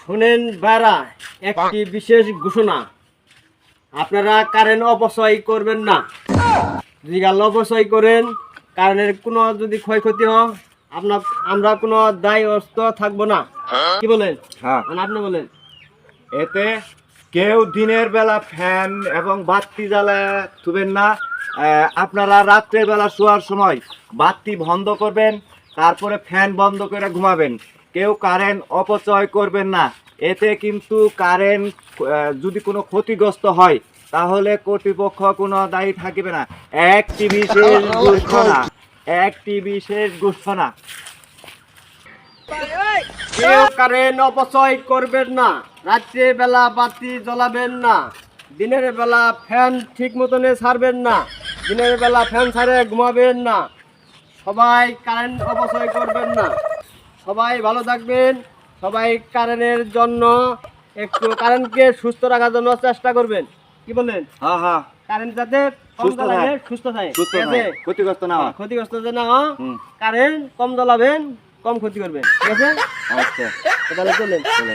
শুনেন ভাইরা, একটি বিশেষ ঘোষণা। আপনারা কারেন্ট অপচয় করবেন না। যদি অপচয় করেন, কারেন্টের কোনো যদি ক্ষয়ক্ষতি হয়, আমরা কোনো দায়গ্রস্ত থাকবো না। কি বলেন? হ্যাঁ, আপনি বলেন। এতে কেউ দিনের বেলা ফ্যান এবং বাতি জ্বালায় থুবেন না। আপনারা রাত্রের বেলা শোয়ার সময় বাতি বন্ধ করবেন, তারপরে ফ্যান বন্ধ করে ঘুমাবেন। কেউ কারেন্ট অপচয় করবেন না। এতে কিন্তু কারেন্ট যদি কোনো ক্ষতিগ্রস্ত হয় তাহলে কর্তৃপক্ষ কোনো দায়ী থাকিবে না। একটি বিশেষ ঘোষণা, একটি বিশেষ ঘোষণা। কেউ কারেন্ট অপচয় করবেন না। রাত্রে বেলা বাতি জ্বলাবেন না। দিনের বেলা ফ্যান ঠিক মতনে ছাড়বেন না। দিনের বেলা ফ্যান ছাড়ে ঘুমাবেন না। সবাই কারেন্ট অপচয় করবেন না। সবাই ভালো থাকবেন। সবাই কারেন্টের জন্য একটু কারেন্টকে সুস্থ রাখার জন্য চেষ্টা করবেন। কি বলেন? হ্যাঁ হ্যাঁ, কারেন্ট যাতে কম সুস্থ জ্বালাবে, থাকে। সুস্থ থাকে। সুস্থ ঠিক আছে? নয়, ক্ষতিগ্রস্ত না হয়। ক্ষতিগ্রস্ত যে না হয়, হুম। কারেন্ট কম জ্বালাবেন, কম ক্ষতি করবেন। ঠিক আছে? আচ্ছা, তাহলে চলেন। চলেন।